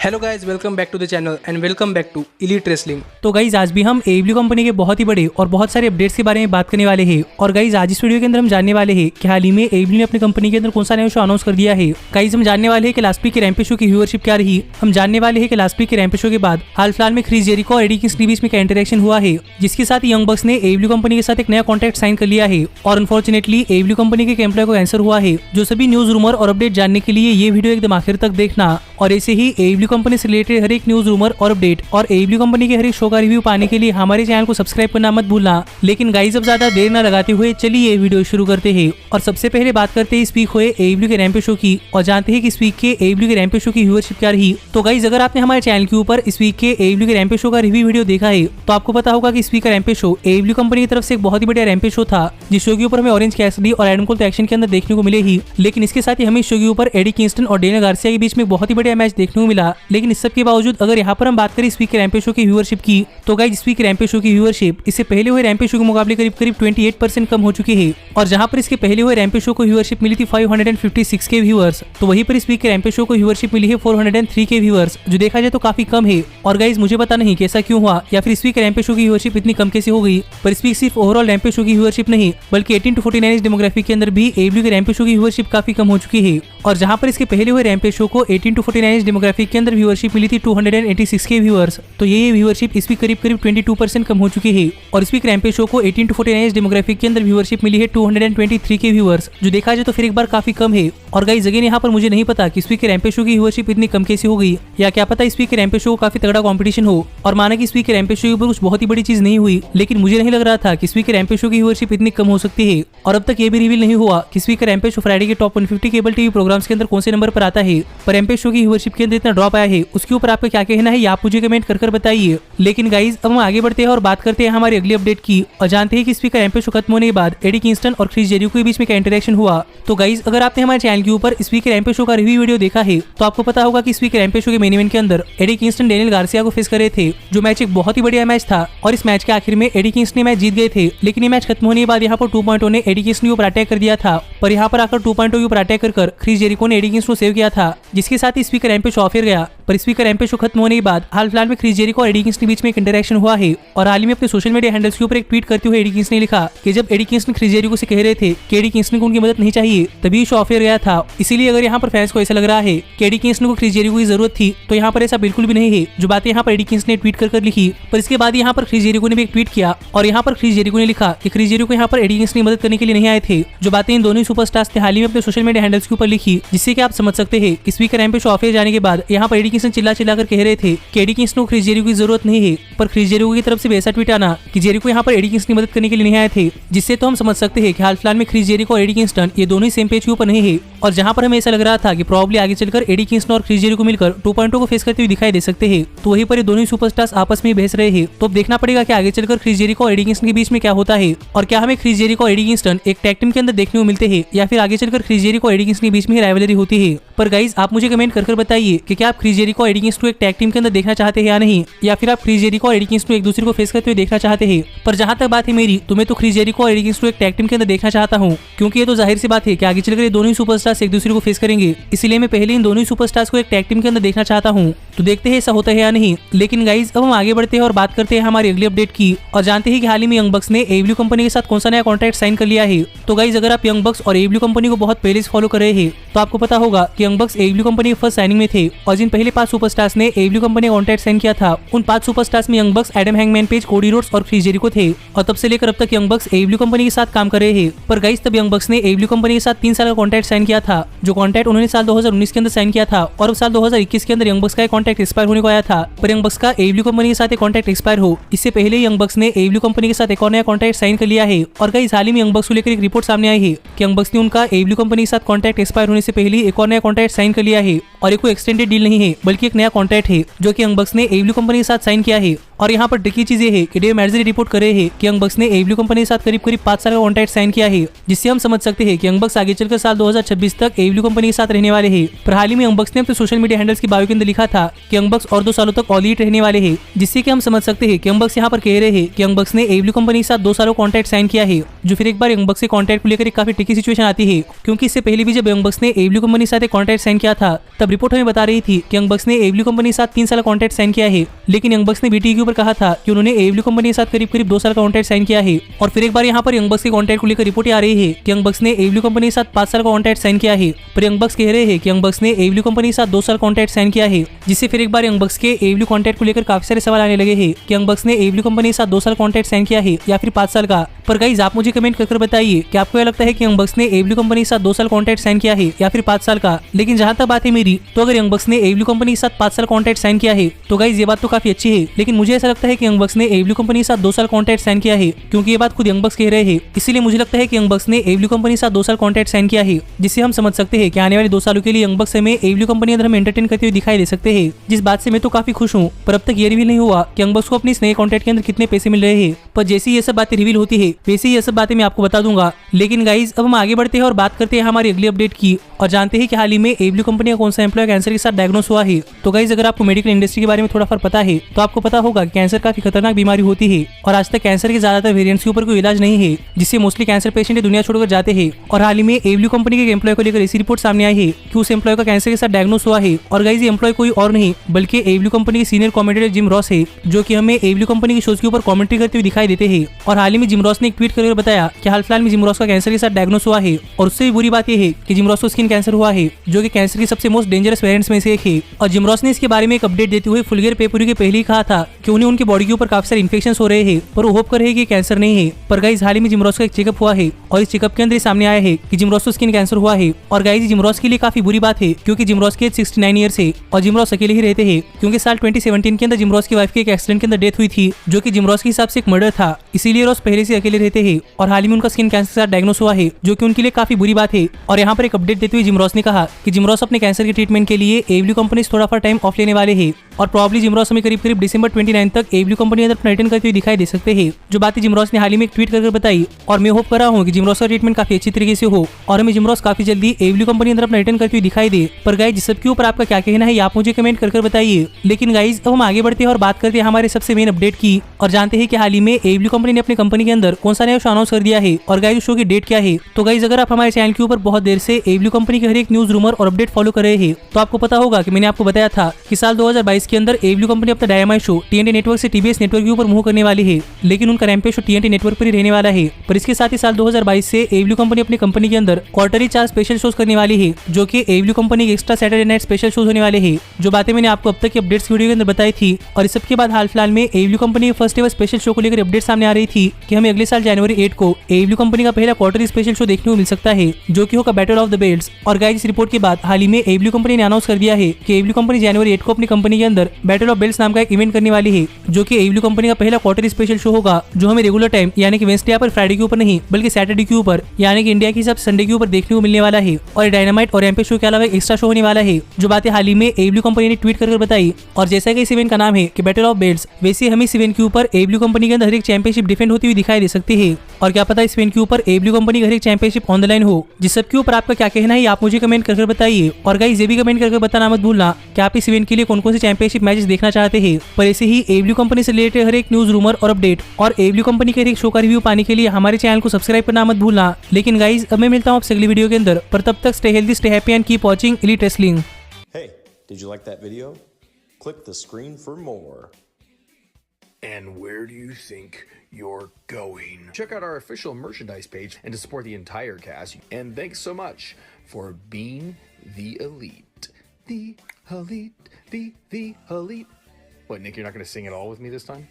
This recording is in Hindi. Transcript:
Hello guys, welcome back to the channel and welcome back to elite wrestling. तो गाइज आज भी हम AEW कंपनी के बहुत ही बड़े और बहुत सारे अपडेट्स के बारे में बात करने वाले हैं। और गाइज आज इस वीडियो के अंदर हम जानने वाले हैं कि हाल ही में AEW ने अपनी कंपनी के अंदर कौन सा नया शो अनाउंस कर दिया है। गाइज हम जानने वाले हैं कि लास्ट वीक के रैम्पेज शो की व्यूअरशिप क्या रही। हम जानने वाले हैं कि लास्ट वीक के रैम्पेज शो के बाद हाल फिलहाल में क्रिस जेरिको और एडी किंग्स के बीच में क्या इंटरेक्शन हुआ है, जिसके साथ यंग बक्स ने AEW कंपनी के साथ एक नया कॉन्ट्रैक्ट साइन कर लिया है। और अनफॉर्चुनेटली AEW कंपनी के एम्प्लॉय को कैंसर हुआ है। जो सभी न्यूज रूमर और अपडेट जानने के लिए ये वीडियो एकदम आखिर तक देखना। और ऐसे ही AEW कंपनी से रिलेटेड हर एक न्यूज रूमर और अपडेट और AEW कंपनी के हर एक शो का रिव्यू पाने के लिए हमारे चैनल को सब्सक्राइब करना मत भूलना। लेकिन गाइस अब ज्यादा देर न लगाते हुए चलिए ये वीडियो शुरू करते हैं। और सबसे पहले बात करते हैं इस वीक हुए AEW के रैम्पेज शो की और जानते हैं कि इस वीक के AEW के रैम्पेज शो की व्यूअरशिप क्या रही। तो गाइस अगर आपने हमारे चैनल के ऊपर इस वीक के AEW के रैम्पेज शो का रिव्यू वीडियो देखा है तो आपको पता होगा कि इस वीक का रैम्पेज शो AEW कंपनी की तरफ से एक बहुत ही बढ़िया रैम्पेज शो था, जिस शो के ऊपर हमें ऑरेंज कैसिडी और एडम कोल तो एक्शन के अंदर देखने को मिले ही। लेकिन इसके साथ ही हमें इस शो के ऊपर एडी किंगस्टन और डेनियल गार्सिया के बीच में बहुत ही बढ़िया मैच देखने को मिला। लेकिन इस सब के बावजूद अगर यहाँ पर हम बात करें इस वीक के रैम्पेज शो की व्यूअरशिप की तो गाइस इस वीक रैम्पेज शो की व्यूअरशिप इससे पहले हुए रैम्पेज शो के मुकाबले करीब 28% कम हो चुकी है। और जहां पर इसके पहले हुए रैम्पेज शो को व्यूअरशिप मिली थी 556 के व्यूअर्स, तो वहीं पर इस वीक के रैम्पेज शो को व्यूअरशिप मिली है 403 के व्यूअर्स, जो देखा जाए तो काफी कम है। और गाइस मुझे पता नहीं कि ऐसा क्यों हुआ या फिर इस वीक रैम्पेज शो की व्यूअरशिप इतनी कम कैसे हो गई। पर इस वीक सिर्फ ओवरऑल रैम्पेज शो की व्यूअरशिप नहीं बल्कि 18 to 49 एज डेमोग्राफिक के अंदर भी AEW के रैम्पेज शो की व्यूअरशिप काफी कम हो चुकी है। और जहां पर इसके पहले हुए रैम्पेज शो को 18 to 49 एज डेमोग्राफिक के अंदर व्यूअरशिप मिली थी 286 के व्यूअर्स, तो ये व्यूअरशिप इस वीक करीब 22% कम हो चुकी है। और इस वीक रैम्पेज शो को 18 to 49 एज डेमोग्राफिक के अंदर व्यूअरशिप मिली है 223 के व्यूअर्स, जो देखा जाए तो फिर एक बार काफी कम है। और गाइस अगेन यहाँ पर मुझे नहीं पता कि इस वीक के रैम्पेज शो की व्यूअरशिप इतनी कम कैसे हो गई, या क्या पता इस वीक के रैम्पेज शो को काफी तगड़ा कंपटीशन हो। और माना कि इस वीक के रैम्पेज शो के ऊपर कुछ बहुत ही बड़ी चीज नहीं हुई, लेकिन मुझे नहीं लग रहा था कि इस वीक के रैम्पेज शो की व्यूअरशिप इतनी कम हो सकती है। और अब तक ये भी रिवील नहीं हुआ कि इस वीक का रैम्पेज शो फ्राइडे के टॉप 150 केबल टीवी प्रोग्राम्स के अंदर कौन से नंबर पर आता है। पर रैम्पेज शो की व्यूअरशिप के अंदर इतना ड्रॉप आया है, उसके ऊपर आपका क्या कहना है ये आप मुझे कमेंट कर बताइए। लेकिन गाइज अब हम आगे बढ़ते हैं और बात करते हैं हमारी अगली अपडेट की और जानते हैं कि इस वीक का रैम्पेज शो खत्म होने के बाद एडी किंगस्टन और क्रिस जेरिको के बीच में क्या इंटरेक्शन हुआ। तो गाइज अगर आपने हमारे चैनल के ऊपर इस वीक के रैम्पेज शो का रिव्यू वीडियो देखा है तो आपको पता होगा कि इस वीक के रैम्पेज शो के मेन इवेंट के अंदर एडी किंगस्टन डेनियल गार्सिया को फेस कर रहे थे, जो मैच एक बहुत ही बढ़िया मैच था। और इस मैच के आखिर में एडी किंगस्टन ने मैच जीत गए थे। लेकिन ये मैच खत्म होने के बाद यहाँ पर 2.0 ने एडी किंगस्टन के ऊपर अटैक कर दिया था। पर यहाँ पर आकर 2.0 के ऊपर अटैक कर क्रिस जेरिको ने एडी किंगस्टन को सेव किया था, जिसके साथ इस वीक का रैम्पेज शो ऑफ गया। पर इस वीक का रैम्पेज शो खत्म होने के बाद हाल फिलहाल में क्रिस जेरिको और एडी किंगस्टन के बीच में एक इंटरेक्शन हुआ है। और हाल ही में अपने सोशल मीडिया हैंडल्स के ऊपर एक ट्वीट करते हुए एडी किंगस्टन ने लिखा कि जब एडी किंगस्टन क्रिस जेरिको से कह रहे थे कि एडी किंगस्टन को उनकी मदद नहीं चाहिए तभी शो ऑफ गया था। इसीलिए अगर यहाँ पर फैंस को ऐसा लग रहा है कि एडी किंगस्टन को क्रिस जेरिको की जरूरत थी तो यहाँ पर ऐसा बिल्कुल भी नहीं है। जो बातें यहाँ पर एडी किंगस्टन ने ट्वीट कर लिखी, पर इसके बाद यहाँ पर क्रिस जेरिको ने भी एक ट्वीट किया और यहाँ पर क्रिस जेरिको ने लिखा कि क्रिस जेरिको यहाँ पर एडी किंगस्टन की मदद करने के लिए नहीं आए थे। जो बातें इन दोनों सुपरस्टार्स ने हाल ही में अपने सोशल मीडिया हैंडल्स के ऊपर लिखी, जिससे कि आप समझ सकते हैं इस वीक रैम्पेज शो ऑफ जाने के बाद यहाँ पर एडी किंगस्टन चिल्ला कर कह रहे थे कि एडी किंगस्टन को क्रिस जेरिको की जरूरत नहीं है। पर क्रिस जेरिको की तरफ से ऐसा ट्वीट आना कि जेरिको यहाँ पर एडी किंगस्टन की मदद करने के लिए नहीं आए थे, जिससे तो हम समझ सकते हैं कि हाल फिलहाल में क्रिस जेरिको और एडी किंगस्टन ये दोनों ही सेम पेज के ऊपर नहीं है। और जहाँ पर हमें ऐसा लग रहा था कि प्रॉब्ली आगे चलकर एडी किंगस्टन और क्रिस जेरिको मिलकर 2.0 को फेस करते हुए दिखाई दे सकते हैं, तो वहीं पर ये दोनों ही सुपरस्टार्स आपस में बहस रहे हैं। तो अब देखना पड़ेगा कि आगे चलकर क्रिस जेरिको और एडी किंगस्टन के बीच में क्या होता है और क्या हमें क्रिस जेरिको और एडी किंगस्टन एक टैग टीम के अंदर देखने को मिलते हैं या फिर आगे चलकर क्रिस जेरिको और एडी किंगस्टन के बीच में राइवलरी होती है। पर गाइज आप मुझे कमेंट कर बताइए कि क्या आप क्रिस जेरिको और एडी किंगस्टन को एक टैग टीम के अंदर देखना चाहते हैं या नहीं, या फिर आप क्रिस जेरिको और एडी किंगस्टन को एक दूसरे को फेस करते हुए देखना चाहते हैं। पर जहां तक बात है मेरी, तो मैं तो क्रिस जेरिको और एडी किंगस्टन को एक टैग टीम के अंदर देखना चाहता हूं, क्योंकि ये तो जाहिर सी बात है कि आगे चलकर ये दोनों ही सुपरस्टार्स एक दूसरे को फेस करेंगे। इसलिए मैं पहले इन दोनों ही सुपरस्टार्स को एक टैग टीम के अंदर देखना चाहता हूँ। तो देखते हैं ऐसा होता है या नहीं। लेकिन गाइज अब हम आगे बढ़ते हैं और बात करते हैं हमारी अगली अपडेट की और जानते हैं कि हाल ही में यंग बक्स ने AEW कंपनी के साथ कौन सा नया कॉन्ट्रैक्ट साइन कर लिया है। तो गाइज अगर आप यंग बक्स और AEW कंपनी को बहुत पहले से फॉलो कर रहे हैं तो आपको पता होगा कि यंग बक्स AEW कंपनी के फर्स्ट साइनिंग में थे। और जिन पहले 5 सुपरस्टार्स ने AEW कंपनी का कॉन्ट्रैक्ट साइन किया था उन 5 सुपरस्टार्स में यंग बक्स, Adam hangman page, Cody Rhodes और क्रिस जेरिको थे। और तब से लेकर अब तक यंग बक्स AEW कंपनी के साथ काम कर रहे हैं। पर गाइज तब यंग बक्स ने AEW कंपनी के साथ 3 साल का कॉन्ट्रैक्ट साइन किया था, जो कॉन्ट्रैक्ट उन्होंने साल 2019 के अंदर साइन किया था। और अब साल 2021 के अंदर यंग बक्स का कॉन्ट्रैक्ट एक्सपायर होने को आया था। पर यंग बक्स का AEW कंपनी के साथ एक कॉन्ट्रैक्ट एक्सपायर हो इससे पहले यंग बक्स ने AEW कंपनी के साथ एक और नया कॉन्ट्रैक्ट साइन कर लिया है। और गाइस हाल ही में यंग बक्स को लेकर एक रिपोर्ट सामने आई है कि यंग बक्स ने उनका AEW कंपनी के साथ कॉन्ट्रैक्ट एक्सपायर होने से पहले एक और नया कॉन्ट्रैक्ट साइन कर लिया है। और ये कोई एक्सटेंडेड डील नहीं है बल्कि एक नया कॉन्ट्रैक्ट है जो कि यंग बक्स ने AEW कंपनी के साथ साइन किया है। और यहाँ पर ट्रिकी चीज ये है कि डेव मैडजी रिपोर्ट कर रहे हैं कि यंग बक्स ने एडब्ल्यू कंपनी के साथ करीब 5 साल का कॉन्ट्रैक्ट साइन किया है, जिससे हम समझ सकते हैं कि यंग बक्स आगे चलकर साल 2026 तक एडब्ल्यू कंपनी के साथ रहने वाले हैं। पर हाल ही में यंग बक्स ने अपने सोशल मीडिया हैंडल्स की बायो के अंदर लिखा था कि यंग बक्स और 2 सालों तक ऑल एलीट रहने वाले हैं, जिससे कि हम समझ सकते हैं कि यंग बक्स यहाँ पर कह रहे हैं कि यंग बक्स ने एडब्ल्यू कंपनी के साथ 2 सालों कॉन्ट्रैक्ट साइन किया है। जो फिर एक बार यंग बक्स के कॉन्ट्रैक्ट को लेकर एक काफी ट्रिकी सिचुएशन आती है, क्योंकि इससे पहले भी जब यंग बक्स ने एडब्ल्यू कंपनी के साथ एक कॉन्ट्रैक्ट साइन किया था तब रिपोर्ट हमें बता रही थी कि यंग बक्स ने एडब्ल्यू कंपनी के साथ 3 साल का कॉन्ट्रैक्ट साइन किया है, लेकिन यंग बक्स ने बीटी के ऊपर कहा था कि उन्होंने एडब्ल्यू कंपनी के साथ करीब 2 साल का कॉन्ट्रैक्ट साइन किया है। और फिर एक बार यहाँ पर यंग बक्स के कॉन्ट्रैक्ट को लेकर रिपोर्ट आ रही है कि यंग बक्स ने एडब्ल्यू कंपनी के साथ 5 साल का कॉन्ट्रैक्ट साइन किया है, पर यंग बक्स कह रहे हैं कि यंग बक्स ने एडब्ल्यू कंपनी के साथ 2 साल कॉन्ट्रैक्ट साइन किया है, जिससे फिर एक बार यंग बक्स के एडब्ल्यू कॉन्ट्रैक्ट को लेकर काफी सारे सवाल आने लगे हैं कि यंग बक्स ने एडब्ल्यू कंपनी के साथ 2 साल कॉन्ट्रैक्ट साइन किया है या फिर 5 साल का। पर गाइस आप मुझे कमेंट करके बताइए कि आपको क्या लगता है कि यंग बक्स ने एडब्ल्यू कंपनी के साथ 2 साल कॉन्ट्रैक्ट साइन किया है या फिर 5 साल का। लेकिन जहां तक बात है मेरी, तो अगर यंग बक्स ने एडब्ल्यू कंपनी के साथ 5 साल कॉन्ट्रैक्ट साइन किया है तो गाइस ये बात तो काफी अच्छी है, लेकिन मुझे ऐसा लगता है कि यंग बक्स ने एडब्ल्यू कंपनी के साथ 2 साल कॉन्ट्रैक्ट साइन किया है, क्योंकि ये बात खुद यंग बक्स कह रहे हैं। इसीलिए मुझे लगता है कि यंग बक्स ने एडब्ल्यू कंपनी के साथ 2 साल कॉन्ट्रैक्ट साइन किया है, जिससे हम समझ सकते हैं कि आने वाले 2 सालों के लिए यंग बक्स हमें एडब्ल्यू कंपनी अंदर हम एंटरटेन करते हुए दिखाई दे सकते हैं, जिस बात से मैं तो काफी खुश हूँ। पर अब तक ये रिवील नहीं हुआ कि यंग बक्स को अपने इस नए कॉन्ट्रैक्ट के अंदर कितने पैसे मिल रहे हैं, पर जैसे ये सब बातें रिवील होती है वैसे ये सब बातें मैं आपको बता दूंगा। लेकिन गाइज अब हम आगे बढ़ते हैं और बात करते हैं हमारी अगली अपडेट की, और जानते हैं कि हाल ही में एडब्ल्यू कंपनी का कौन सा एम्प्लॉय कैंसर के साथ डायग्नोस हुआ है। तो गाइज अगर आपको मेडिकल इंडस्ट्री के बारे में थोड़ा फर्क पता है तो आपको पता होगा कि कैंसर काफी खतरनाक बीमारी होती है और आज तक कैंसर के ज्यादातर वेरिएंट्स के ऊपर कोई इलाज नहीं है, जिससे मोस्टली कैंसर पेशेंट दुनिया छोड़कर जाते हैं। और हाल ही में एडब्ल्यू कंपनी के एम्प्लॉय को लेकर ऐसी रिपोर्ट सामने आई है कि उस एम्प्लॉय का कैंसर के साथ डायग्नोस हुआ है। और गाइज ये एम्प्लॉय कोई और नहीं बल्कि एडब्ल्यू कंपनी के सीनियर कमेंटेटर जिम रॉस है, जो कि हमें एडब्ल्यू कंपनी के शोज के ऊपर कमेंट्री करते हुए दिखाई देते हैं। और हाल ही में जिम रॉस ने एक ट्वीट करके बताया कि हाल फिलहाल में जिम रॉस का कैंसर के साथ डायग्नोस हुआ है, और उससे भी बुरी बात यह है कि जिम रॉस को स्किन कैंसर हुआ है, जो कि कैंसर की सबसे मोस्ट डेंजरस वेरिएंट्स में से एक है। और जिम रॉस ने इसके बारे में एक अपडेट देते हुए फुलगेर पेपरी के पहले ही कहा था कि उन्हें उनकी बॉडी के ऊपर काफी सारे इन्फेक्शन हो रहे हैं, पर वो होप कर रहे हैं कि कैंसर नहीं है। पर गाइस हाल ही में जिम रॉस का एक चेकअप हुआ है और इस चेकअप के अंदर सामने आया है कि जिम रॉस को स्किन कैंसर हुआ है। और गाइस जिम रॉस के लिए काफी बुरी बात है, क्योंकि जिम रॉस की एज 69 ईयर्स है और जिम रॉस अकेले ही रहते हैं, क्योंकि साल 2017 के अंदर जिम रॉस की वाइफ की एक एक्सीडेंट के अंदर डेथ हुई थी, जो कि जिम रॉस के हिसाब से एक मर्डर था। इसीलिए रॉस पहले से अकेले रहते हैं और हाल ही में उनका स्किन कैंसर के साथ डायग्नोस हुआ है, जो कि उनके लिए काफी बुरी बात है। और यहाँ पर एक अपडेट देते हुए जिम रॉस ने कहा कि जिम रॉस अपने कैंसर के ट्रीटमेंट के लिए एडब्ल्यू कंपनी से थोड़ा सा टाइम ऑफ लेने वाले हैं और प्रॉब्ली जिम रॉस हमें करीब दिसंबर 29 तक एडब्ल्यू कंपनी अंदर रिटर्न करते हुए दिखाई दे सकते हैं। जो बातें जिम रॉस ने हाल ही में एक ट्वीट करके बताई, और मैं होप कर रहा हूँ कि जिम रॉस का ट्रीटमेंट काफी अच्छी तरीके से हो और हमें जिम रॉस काफी जल्दी एडब्ल्यू कंपनी अंदर अपना रिटर्न करते हुए दिखाई दे। पर गाइस इस सब के ऊपर आपका क्या कहना है आप मुझे कमेंट कर बताइए। लेकिन गाइस अब हम आगे बढ़ते हैं और बात करते हैं हमारे सबसे मेन अपडेट की, और जानते हैं कि हाल ही में एडब्ल्यू कंपनी ने अपनी कंपनी के अंदर कौन सा नया शो अनाउंस कर दिया है और गाइस शो की डेट क्या है। तो गाइस अगर आप हमारे चैनल के ऊपर बहुत देर से एडब्ल्यू कंपनी के हर एक न्यूज रूमर और अपडेट फॉलो कर रहे हैं तो आपको पता होगा कि मैंने आपको बताया था कि साल 2022 के अंदर एडब्ल्यू कंपनी अपना डायनामाइट शो टीएनटी नेटवर्क से टीबीएस नेटवर्क के ऊपर मूव करने वाली है, लेकिन उनका रैम्पेज शो टीएनटी नेटवर्क पर ही रहने वाला है। पर इसके साथ ही साल 2022 से एडब्ल्यू कंपनी अपनी कंपनी के अंदर क्वार्टरली 4 स्पेशल शोज करने वाली है, जो कि एडब्ल्यू कंपनी के extra Saturday night special shows होने वाले हैं। जो बातें मैंने आपको अब तक की अपडेट्स वीडियो के अंदर बताई थी, और इस सब के बाद हाल फिलहाल में एडब्ल्यू कंपनी के फर्स्ट एवर स्पेशल शो को लेकर अपडेट सामने आ रही थी कि हमें अगले साल जनवरी 8 को एडब्ल्यू कंपनी का पहला क्वार्टरली स्पेशल शो देखने को मिल सकता है, जो कि होगा बैटल ऑफ द बेल्ट्स। और गाइस इस रिपोर्ट के बाद हाल ही में एडब्ल्यू कंपनी ने अनाउंस कर दिया है कि एडब्ल्यू कंपनी जनवरी 8 को अपनी कंपनी के अंदर बैटल ऑफ बेल्ट्स नाम का एक इवेंट करने वाली है, जो कि एडब्ल्यू कंपनी का पहला क्वार्टरली स्पेशल शो होगा, जो हमें रेगुलर टाइम यानी कि वेडनेसडे पर फ्राइडे के ऊपर नहीं बल्कि सैटरडे के ऊपर यानी कि इंडिया के हिसाब से संडे के ऊपर देखने को मिलने वाला है। और डायनामाइट और रैम्पेज शो के अलावा एक एक्स्ट्रा शो होने वाला है, जो बातें हाल ही में एडब्ल्यू कंपनी ने ट्वीट कर बताई। और जैसा कि इस इवेंट का नाम है कि बैटल ऑफ बेल्ट्स, वैसे हमें इस इवेंट के ऊपर एडब्ल्यू कंपनी के अंदर हर एक चैंपियनशिप डिफेंड होती हुई दिखाई दे सकती है। और क्या पता इस इवेंट के ऊपर एडब्ल्यू कंपनी का हर एक चैंपियनशिप ऑन द लाइन हो। जिस सब के ऊपर आपका क्या कहना है आप मुझे कमेंट करके बताइए। और गाइस ये भी कमेंट करके बताना मत भूलना कि आप इस इवेंट के लिए कौन कौन से चैंपियनशिप मैचेस देखना चाहते हैं। पर ऐसे ही एडब्ल्यू कंपनी से रिलेटेड हर एक न्यूज रूमर और अपडेट और एडब्ल्यू कंपनी के हर एक शो का रिव्यू पाने के लिए हमारे चैनल को सब्सक्राइब करना मत भूलना। लेकिन गाइस अब मैं मिलता हूँ आपसे अगली वीडियो के अंदर, पर तब तक stay healthy, stay happy and keep watching elite wrestling. Hey, did you like that video? Click the screen for more. And where do you think you're going? Check out our official merchandise page and to support the entire cast. And thanks so much for being the elite. The elite, the elite. What, Nick, you're not going to sing it all with me this time?